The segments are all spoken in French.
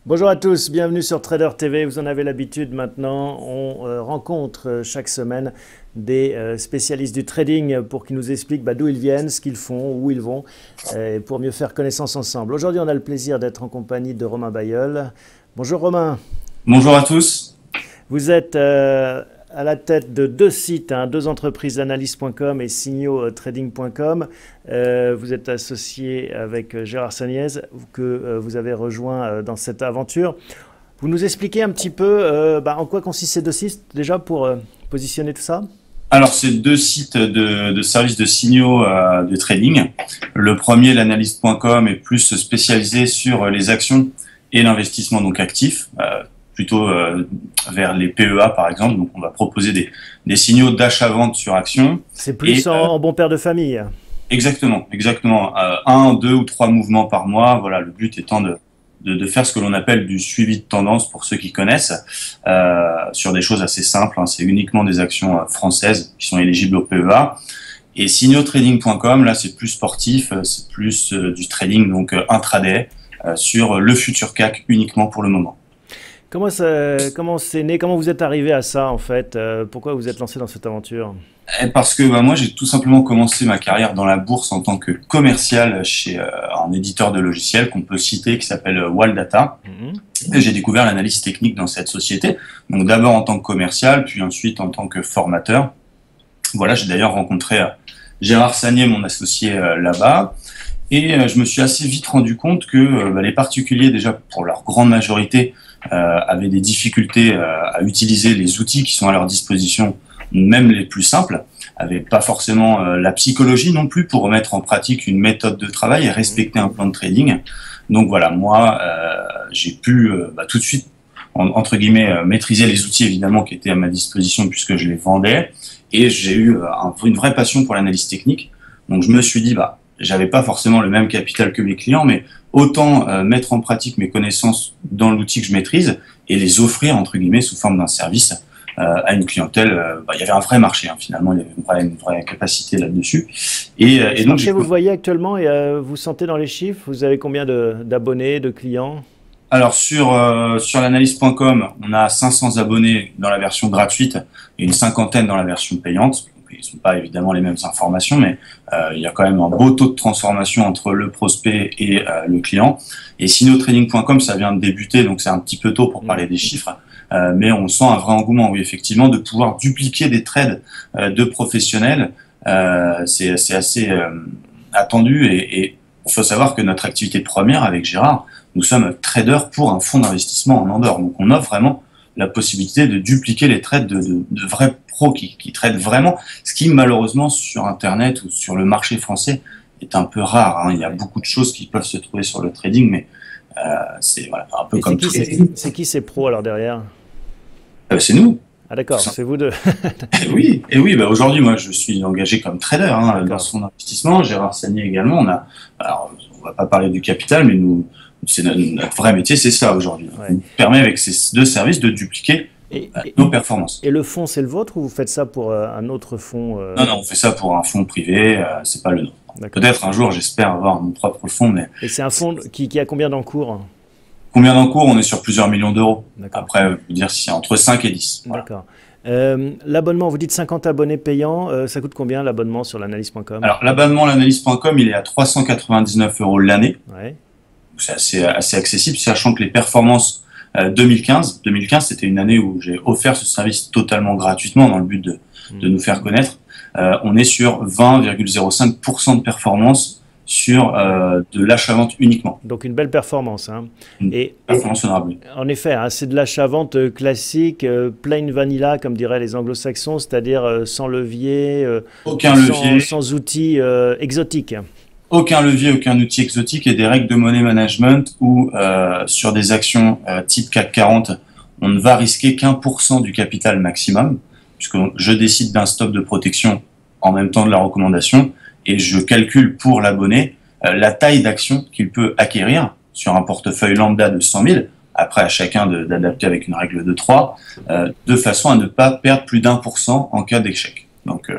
Bonjour à tous, bienvenue sur Trader TV. Vous en avez l'habitude maintenant. On rencontre chaque semaine des spécialistes du trading pour qu'ils nous expliquent d'où ils viennent, ce qu'ils font, où ils vont, pour mieux faire connaissance ensemble. Aujourd'hui, on a le plaisir d'être en compagnie de Romain Bailleul. Bonjour Romain. Bonjour à tous. Vous êtes à la tête de deux sites, deux entreprises, analyse.com et signotrading.com. Vous êtes associé avec Gérard Saniez, que vous avez rejoint dans cette aventure. Vous nous expliquez un petit peu en quoi consistent ces deux sites, déjà pour positionner tout ça? Alors, c'est deux sites de services de signaux de trading. Le premier, l'analyse.com, est plus spécialisé sur les actions et l'investissement donc actif, plutôt vers les PEA par exemple. Donc on va proposer des signaux d'achat-vente sur action. C'est plus en bon père de famille. Exactement. Un, deux ou trois mouvements par mois. Voilà, le but étant de faire ce que l'on appelle du suivi de tendance pour ceux qui connaissent, sur des choses assez simples. C'est uniquement des actions françaises qui sont éligibles au PEA. Et signotrading.com, là c'est plus sportif, c'est plus du trading donc intraday sur le futur CAC uniquement pour le moment. Comment c'est né? Comment vous êtes arrivé à ça en fait? Pourquoi vous êtes lancé dans cette aventure? Parce que moi j'ai tout simplement commencé ma carrière dans la bourse en tant que commercial chez un éditeur de logiciels qu'on peut citer qui s'appelle Waldata. Et j'ai découvert l'analyse technique dans cette société. Donc d'abord en tant que commercial, puis ensuite en tant que formateur. Voilà, j'ai d'ailleurs rencontré Gérard Saniez, mon associé là-bas. Et je me suis assez vite rendu compte que les particuliers, déjà pour leur grande majorité, avaient des difficultés à utiliser les outils qui sont à leur disposition, même les plus simples, avaient pas forcément la psychologie non plus pour remettre en pratique une méthode de travail et respecter un plan de trading. Donc voilà, moi, j'ai pu tout de suite, entre guillemets, maîtriser les outils évidemment qui étaient à ma disposition puisque je les vendais, et j'ai eu une vraie passion pour l'analyse technique. Donc je me suis dit, j'avais pas forcément le même capital que mes clients, mais autant mettre en pratique mes connaissances dans l'outil que je maîtrise et les offrir, entre guillemets, sous forme d'un service à une clientèle. Il y avait un vrai marché, finalement, il y avait une vraie capacité là-dessus. Et donc, vous le voyez actuellement et vous sentez dans les chiffres, vous avez combien d'abonnés, de clients? Alors, sur l'analyse.com, on a 500 abonnés dans la version gratuite et une cinquantaine dans la version payante. Ils ne sont pas évidemment les mêmes informations, mais il y a quand même un beau taux de transformation entre le prospect et le client. Et signotrading.com, ça vient de débuter, donc c'est un petit peu tôt pour parler des chiffres, mais on sent un vrai engouement, oui, effectivement, de pouvoir dupliquer des trades de professionnels. C'est assez attendu, et il faut savoir que notre activité première avec Gérard, nous sommes traders pour un fonds d'investissement en Andorre. Donc on offre vraiment la possibilité de dupliquer les trades de vrais pros qui tradent vraiment, ce qui malheureusement sur Internet ou sur le marché français est un peu rare. Il y a beaucoup de choses qui peuvent se trouver sur le trading, mais c'est un peu comme tout. C'est qui ces pros alors derrière? C'est nous. Ah d'accord, c'est vous deux. Oui, aujourd'hui moi je suis engagé comme trader dans ce fonds d'investissement, Gérard Saniez également. Alors on va pas parler du capital, mais c'est notre vrai métier, c'est ça aujourd'hui. Ouais. On nous permet avec ces deux services de dupliquer nos performances. Et le fonds, c'est le vôtre ou vous faites ça pour un autre fonds Non, on fait ça pour un fonds privé, c'est pas le nôtre. Peut-être un jour, j'espère avoir mon propre fonds. Mais et c'est un fonds qui a combien d'encours? Combien d'encours? On est sur plusieurs millions d'euros. Après, je veux dire, c'est entre 5 et 10. D'accord. Voilà. L'abonnement, vous dites 50 abonnés payants, ça coûte combien l'abonnement sur l'analyse.com? Alors, l'abonnement l'analyse.com, il est à 399 € l'année. Ouais. C'est assez accessible, sachant que les performances 2015, c'était une année où j'ai offert ce service totalement gratuitement dans le but de nous faire connaître. On est sur 20,05% de performance sur de l'achat-vente uniquement. Donc une belle performance. Performance honorable. En effet, c'est de l'achat-vente classique, plain vanilla, comme diraient les anglo-saxons, c'est-à-dire sans levier, sans outils exotiques. Aucun levier, aucun outil exotique et des règles de money management où sur des actions type CAC 40, on ne va risquer qu'1% du capital maximum, puisque je décide d'un stop de protection en même temps de la recommandation et je calcule pour l'abonné la taille d'action qu'il peut acquérir sur un portefeuille lambda de 100 000, après à chacun d'adapter avec une règle de 3, de façon à ne pas perdre plus d'1% en cas d'échec. Donc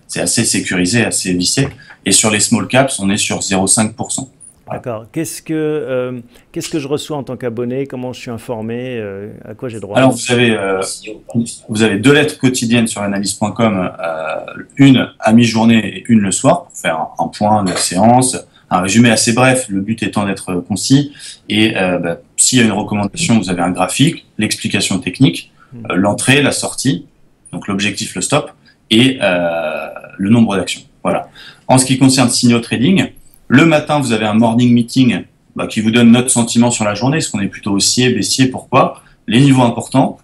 c'est assez sécurisé, assez vissé. Et sur les small caps, on est sur 0,5%. D'accord. Qu'est-ce que je reçois en tant qu'abonné? Comment je suis informé? À quoi j'ai droit? Alors, vous avez 2 lettres quotidiennes sur l'analyse.com, une à mi-journée et une le soir, pour faire un point de la séance, un résumé assez bref, le but étant d'être concis. Et s'il y a une recommandation, vous avez un graphique, l'explication technique, l'entrée, la sortie, donc l'objectif, le stop, et le nombre d'actions. Voilà. En ce qui concerne Signaux Trading, le matin, vous avez un morning meeting qui vous donne notre sentiment sur la journée, est-ce qu'on est plutôt haussier, baissier, pourquoi, les niveaux importants,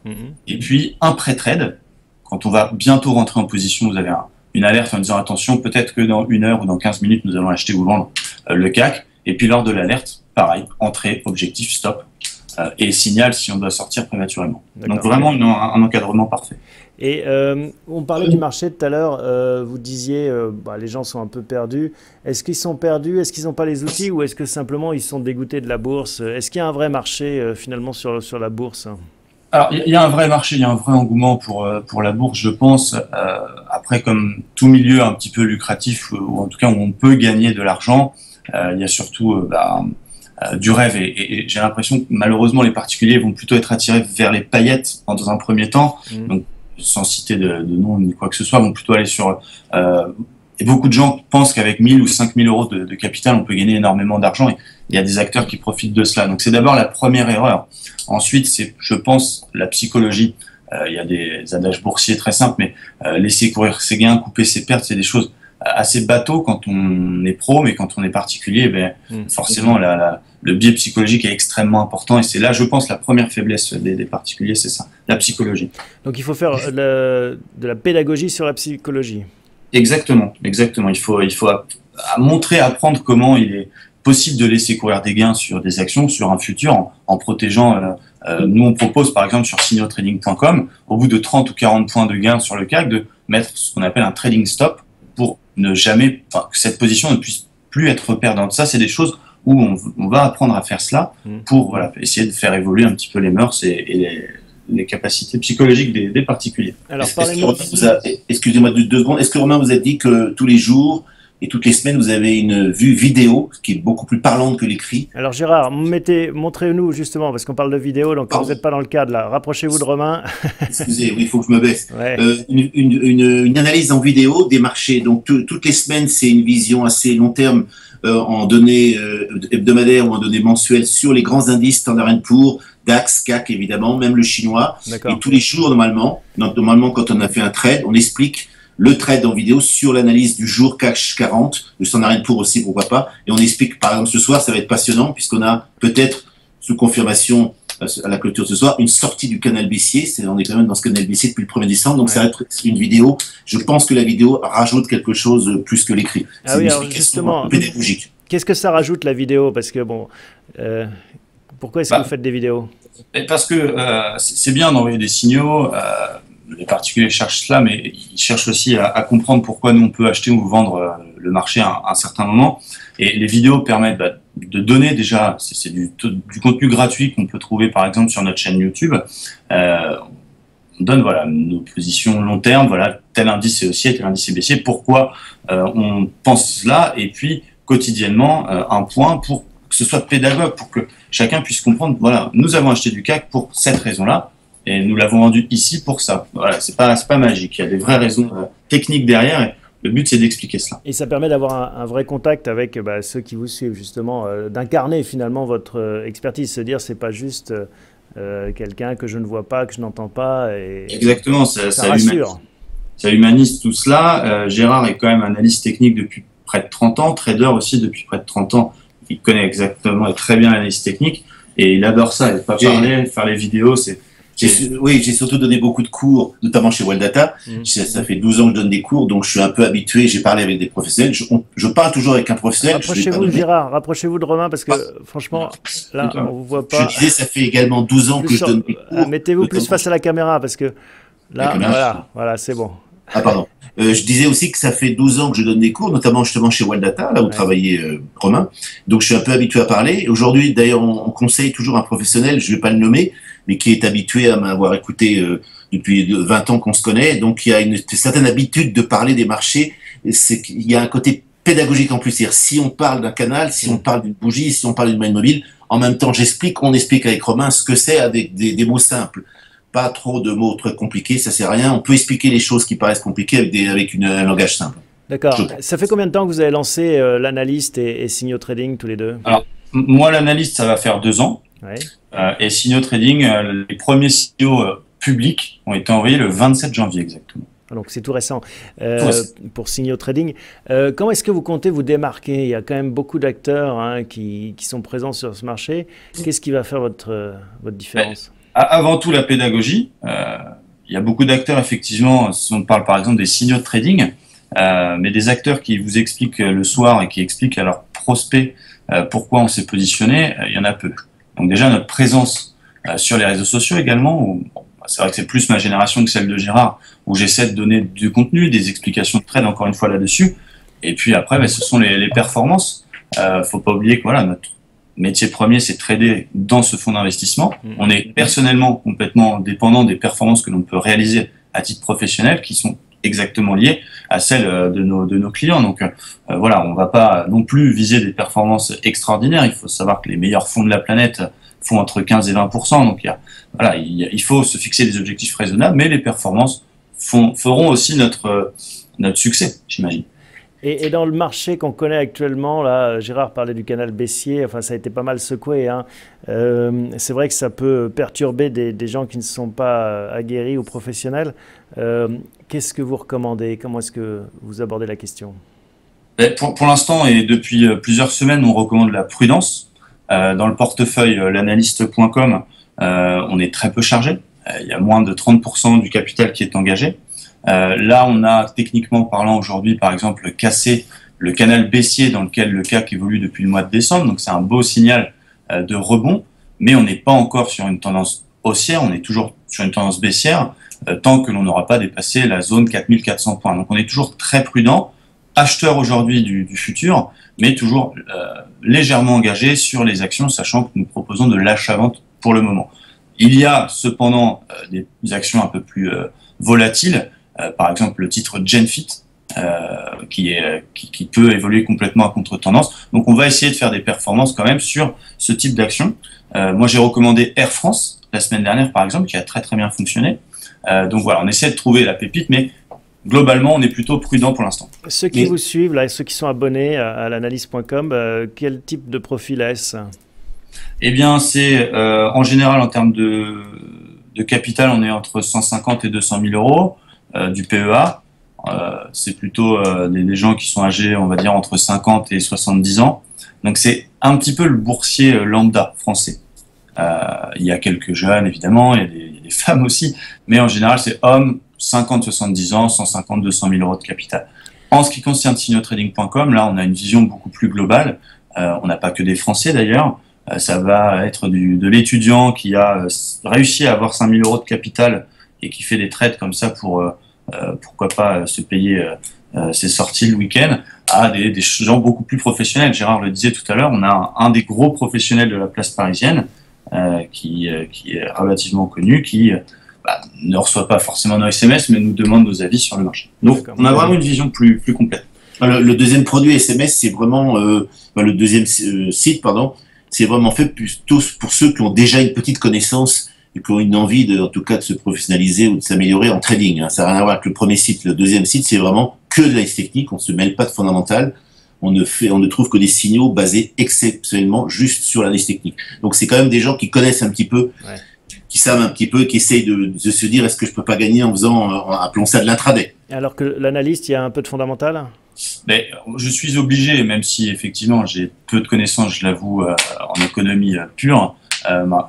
et puis un pré-trade. Quand on va bientôt rentrer en position, vous avez une alerte en disant attention, peut-être que dans 1 heure ou dans 15 minutes, nous allons acheter ou vendre le CAC. Et puis lors de l'alerte, pareil, entrée, objectif, stop, et signal si on doit sortir prématurément. Donc vraiment un encadrement parfait. Et on parlait du marché tout à l'heure, vous disiez les gens sont un peu perdus. Est-ce qu'ils sont perdus? Est-ce qu'ils n'ont pas les outils? Ou est-ce que simplement ils sont dégoûtés de la bourse? Est-ce qu'il y a un vrai marché finalement sur la bourse? Alors il y a un vrai marché, il y a un vrai engouement pour la bourse, je pense. Après, comme tout milieu un petit peu lucratif, ou en tout cas où on peut gagner de l'argent, il y a surtout du rêve. Et j'ai l'impression que malheureusement les particuliers vont plutôt être attirés vers les paillettes dans un premier temps. Donc, sans citer de nom ni quoi que ce soit, vont plutôt aller sur... et beaucoup de gens pensent qu'avec 1000 ou 5000 euros de capital, on peut gagner énormément d'argent. Et il y a des acteurs qui profitent de cela. Donc c'est d'abord la première erreur. Ensuite, c'est, je pense, la psychologie. Il y a des adages boursiers très simples, mais laisser courir ses gains, couper ses pertes, c'est des choses assez bateaux quand on est pro, mais quand on est particulier, forcément le biais psychologique est extrêmement important, et c'est là, je pense, la première faiblesse des particuliers, c'est ça, la psychologie. Donc il faut faire de la pédagogie sur la psychologie. Exactement. Il faut montrer, apprendre comment il est possible de laisser courir des gains sur des actions, sur un futur, en protégeant. Nous, on propose, par exemple, sur signeautrading.com, au bout de 30 ou 40 points de gain sur le CAC, de mettre ce qu'on appelle un trading stop pour ne jamais, que cette position ne puisse plus être perdante. Ça, c'est des choses où on va apprendre à faire cela pour essayer de faire évoluer un petit peu les mœurs et les capacités psychologiques des particuliers. Alors, excusez-moi 2 secondes. Est-ce que Romain vous a dit que tous les jours et toutes les semaines, vous avez une vue vidéo qui est beaucoup plus parlante que l'écrit? Alors Gérard, montrez-nous justement, parce qu'on parle de vidéo, donc vous n'êtes pas dans le cadre là. Rapprochez-vous de Romain. Excusez, oui, il faut que je me baisse. Ouais. Une analyse en vidéo des marchés. Donc toutes les semaines, c'est une vision assez long terme en données hebdomadaires ou en données mensuelles sur les grands indices Standard & Poor's, DAX, CAC évidemment, même le chinois. Et tous les jours normalement, quand on a fait un trade, on explique le trade en vidéo sur l'analyse du jour CAC 40, le Standard & Poor's aussi, pourquoi pas. Et on explique, par exemple, ce soir, ça va être passionnant, puisqu'on a peut-être, sous confirmation à la clôture ce soir, une sortie du canal baissier. On est quand même dans ce canal baissier depuis le 1er décembre, donc ça va être une vidéo. Je pense que la vidéo rajoute quelque chose plus que l'écrit. Ah oui, alors justement, pédagogique. Qu'est-ce que ça rajoute la vidéo? Parce que pourquoi est-ce que vous faites des vidéos? Parce que c'est bien d'envoyer des signaux. Les particuliers cherchent cela, mais ils cherchent aussi à comprendre pourquoi nous on peut acheter ou vendre le marché à un certain moment. Et les vidéos permettent de donner déjà, c'est du contenu gratuit qu'on peut trouver par exemple sur notre chaîne YouTube. On donne nos positions long terme, tel indice est haussier, tel indice est baissier, pourquoi on pense cela, et puis quotidiennement un point pour que ce soit pédagogue, pour que chacun puisse comprendre, nous avons acheté du CAC pour cette raison-là, et nous l'avons vendu ici pour ça. C'est pas magique. Il y a des vraies raisons techniques derrière. Et le but, c'est d'expliquer cela. Et ça permet d'avoir un vrai contact avec ceux qui vous suivent, justement, d'incarner finalement votre expertise. Se dire, c'est pas juste quelqu'un que je ne vois pas, que je n'entends pas. Et exactement. Ça rassure. Ça humanise tout cela. Gérard est quand même analyste technique depuis près de 30 ans, trader aussi depuis près de 30 ans. Il connaît exactement et très bien l'analyse technique. Et il adore ça. Il ne pas parler, faire les vidéos, j'ai surtout donné beaucoup de cours, notamment chez World Data. Ça fait 12 ans que je donne des cours, donc je suis un peu habitué. J'ai parlé avec des professionnels. Je parle toujours avec un professionnel. Rapprochez-vous, Gérard, rapprochez-vous de Romain, parce que franchement, là, on vous voit pas. Je disais, ça fait également 12 ans que je donne des cours. Mettez-vous plus face à la caméra, parce que là, voilà, c'est bon. Ah, pardon. Je disais aussi que ça fait 12 ans que je donne des cours, notamment justement chez World Data, là où travaillait Romain. Donc je suis un peu habitué à parler. Aujourd'hui, d'ailleurs, on conseille toujours un professionnel, je ne vais pas le nommer, mais qui est habitué à m'avoir écouté depuis 20 ans qu'on se connaît. Donc il y a une certaine habitude de parler des marchés. Il y a un côté pédagogique en plus. C'est-à-dire, si on parle d'un canal, si on parle d'une bougie, si on parle d'une moyenne mobile, en même temps, on explique avec Romain ce que c'est avec des mots simples. Pas trop de mots très compliqués, ça sert à rien. On peut expliquer les choses qui paraissent compliquées avec un langage simple. D'accord. Ça fait combien de temps que vous avez lancé l'analyste et Signaux Trading tous les deux? Alors, moi, l'analyste, ça va faire 2 ans. Ouais. Et Signaux Trading, les premiers signaux publics ont été envoyés le 27 janvier exactement. Donc c'est tout récent pour Signaux Trading. Comment est-ce que vous comptez vous démarquer? Il y a quand même beaucoup d'acteurs qui sont présents sur ce marché. Qu'est-ce qui va faire votre différence? Avant tout, la pédagogie. Il y a beaucoup d'acteurs, effectivement, si on parle par exemple des signaux de trading, mais des acteurs qui vous expliquent le soir et qui expliquent à leurs prospects pourquoi on s'est positionné, il y en a peu. Donc déjà, notre présence sur les réseaux sociaux également, c'est vrai que c'est plus ma génération que celle de Gérard, où j'essaie de donner du contenu, des explications de trade, encore une fois là-dessus. Et puis après, ce sont les performances. Faut pas oublier que voilà, notre métier premier, c'est trader dans ce fonds d'investissement. On est personnellement complètement dépendant des performances que l'on peut réaliser à titre professionnel, qui sont exactement liées à celles de nos clients. Donc voilà, on va pas non plus viser des performances extraordinaires. Il faut savoir que les meilleurs fonds de la planète font entre 15 et 20%. Donc il faut se fixer des objectifs raisonnables, mais les performances feront aussi notre succès, j'imagine. Et dans le marché qu'on connaît actuellement, là, Gérard parlait du canal baissier, enfin ça a été pas mal secoué. C'est vrai que ça peut perturber des gens qui ne sont pas aguerris ou professionnels. Qu'est-ce que vous recommandez? Comment est-ce que vous abordez la question? Pour l'instant et depuis plusieurs semaines, on recommande la prudence. Dans le portefeuille l'analyste.com, on est très peu chargé. Il y a moins de 30% du capital qui est engagé. Là, on a techniquement parlant aujourd'hui, par exemple, cassé le canal baissier dans lequel le CAC évolue depuis le mois de décembre. Donc, c'est un beau signal de rebond, mais on n'est pas encore sur une tendance haussière. On est toujours sur une tendance baissière tant que l'on n'aura pas dépassé la zone 4400 points. Donc, on est toujours très prudent, acheteur aujourd'hui du futur, mais toujours légèrement engagé sur les actions, sachant que nous proposons de l'achat-vente pour le moment. Il y a cependant des actions un peu plus volatiles. Par exemple, le titre Genfit, qui peut évoluer complètement à contre-tendance. Donc, on va essayer de faire des performances quand même sur ce type d'action. Moi, j'ai recommandé Air France la semaine dernière, par exemple, qui a très très bien fonctionné. Donc voilà, on essaie de trouver la pépite, mais globalement, on est plutôt prudent pour l'instant. Ceux qui vous suivent, là, ceux qui sont abonnés à l'analyse.com, quel type de profil est-ce? Eh bien, c'est en général, en termes de capital, on est entre 150 et 200 000 euros. Du PEA, c'est plutôt des gens qui sont âgés, on va dire, entre 50 et 70 ans. Donc c'est un petit peu le boursier lambda français. Il y a quelques jeunes, évidemment, il y a des femmes aussi, mais en général, c'est hommes, 50-70 ans, 150-200 000 euros de capital. En ce qui concerne signotraining.com, là, on a une vision beaucoup plus globale. On n'a pas que des Français, d'ailleurs. Ça va être de l'étudiant qui a réussi à avoir 5 000 euros de capital et qui fait des trades comme ça pour pourquoi pas se payer ses sorties le week-end, à des gens beaucoup plus professionnels. Gérard le disait tout à l'heure, on a un des gros professionnels de la place parisienne qui est relativement connu, qui ne reçoit pas forcément nos SMS, mais nous demande nos avis sur le marché. Donc on a vraiment une vision plus complète. Le deuxième produit SMS, c'est vraiment le deuxième site, pardon, c'est vraiment fait plutôt pour ceux qui ont déjà une petite connaissance et qui ont une envie en tout cas de se professionnaliser ou de s'améliorer en trading. Ça n'a rien à voir avec le premier site. Le deuxième site, c'est vraiment que de l'analyse technique. On ne se mêle pas de fondamental. On ne trouve que des signaux basés exceptionnellement juste sur l'analyse technique. Donc c'est quand même des gens qui connaissent un petit peu, qui savent un petit peu, qui essayent de se dire est-ce que je peux pas gagner en appelons ça de l'intraday. Alors que l'analyste, il y a un peu de fondamental? Mais je suis obligé, même si effectivement j'ai peu de connaissances, je l'avoue, en économie pure.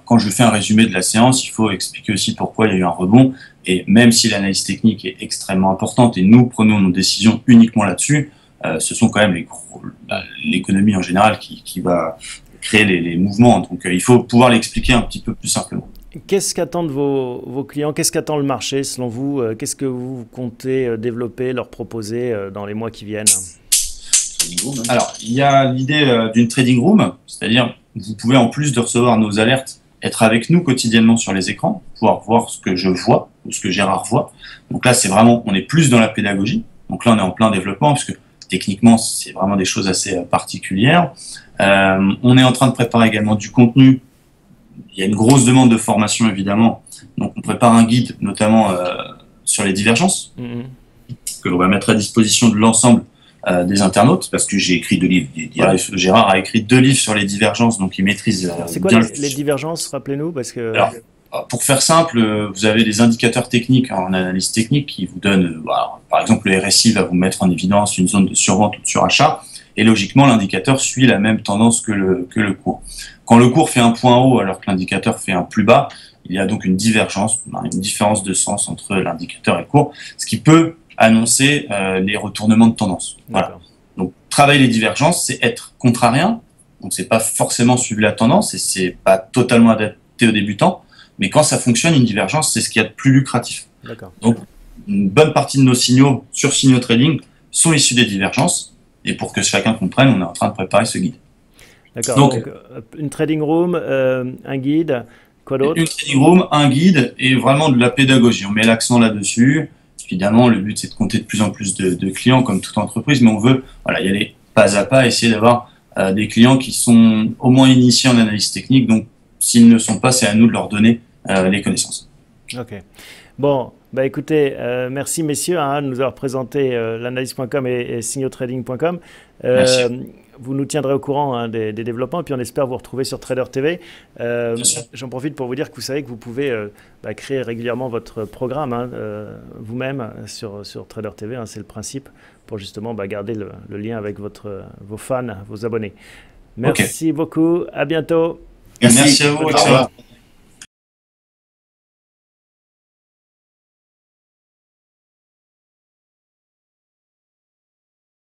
Quand je fais un résumé de la séance, il faut expliquer aussi pourquoi il y a eu un rebond. Et même si l'analyse technique est extrêmement importante et nous prenons nos décisions uniquement là-dessus, ce sont quand même l'économie en général qui va créer les mouvements. Donc il faut pouvoir l'expliquer un petit peu plus simplement. Qu'est-ce qu'attendent vos clients? Qu'est-ce qu'attend le marché selon vous? Qu'est-ce que vous comptez développer, leur proposer dans les mois qui viennent? Alors, il y a l'idée d'une trading room, c'est-à-dire vous pouvez en plus de recevoir nos alertes, être avec nous quotidiennement sur les écrans, pouvoir voir ce que je vois ou ce que Gérard voit. Donc là, c'est vraiment, on est plus dans la pédagogie. Donc là, on est en plein développement parce que techniquement, c'est vraiment des choses assez particulières. On est en train de préparer également du contenu. Il y a une grosse demande de formation, évidemment. Donc, on prépare un guide, notamment sur les divergences, que l'on va mettre à disposition de l'ensemble des internautes, parce que j'ai écrit 2 livres. Gérard a écrit 2 livres sur les divergences, donc il maîtrise c'est quoi les divergences, rappelez-nous, parce que... Alors, pour faire simple, vous avez des indicateurs techniques en analyse technique qui vous donnent, par exemple, le RSI va vous mettre en évidence une zone de survente ou de surachat, et logiquement, l'indicateur suit la même tendance que le cours. Quand le cours fait un point haut alors que l'indicateur fait un plus bas, il y a donc une différence de sens entre l'indicateur et le cours, ce qui peut annoncer les retournements de tendance. Voilà. Donc, travailler les divergences, c'est être contrarien, donc c'est pas forcément suivre la tendance et c'est pas totalement adapté aux débutants, mais quand ça fonctionne, une divergence, c'est ce qu'il y a de plus lucratif. Donc, une bonne partie de nos signaux sur Signaux Trading sont issus des divergences, et pour que chacun comprenne, on est en train de préparer ce guide. D'accord, donc une trading room, un guide, quoi d'autre? Une trading room, un guide et vraiment de la pédagogie. On met l'accent là-dessus. Évidemment, le but, c'est de compter de plus en plus de clients, comme toute entreprise, mais on veut y aller pas à pas, essayer d'avoir des clients qui sont au moins initiés en analyse technique. Donc, s'ils ne le sont pas, c'est à nous de leur donner les connaissances. Ok. Bon, bah écoutez, merci messieurs de nous avoir présenté l'analyse.com et signeautrading.com. Vous nous tiendrez au courant des développements et puis on espère vous retrouver sur Trader TV. J'en profite pour vous dire que vous savez que vous pouvez créer régulièrement votre programme vous-même sur Trader TV. C'est le principe pour justement garder le lien avec vos fans, vos abonnés. Merci beaucoup, à bientôt. Merci à vous.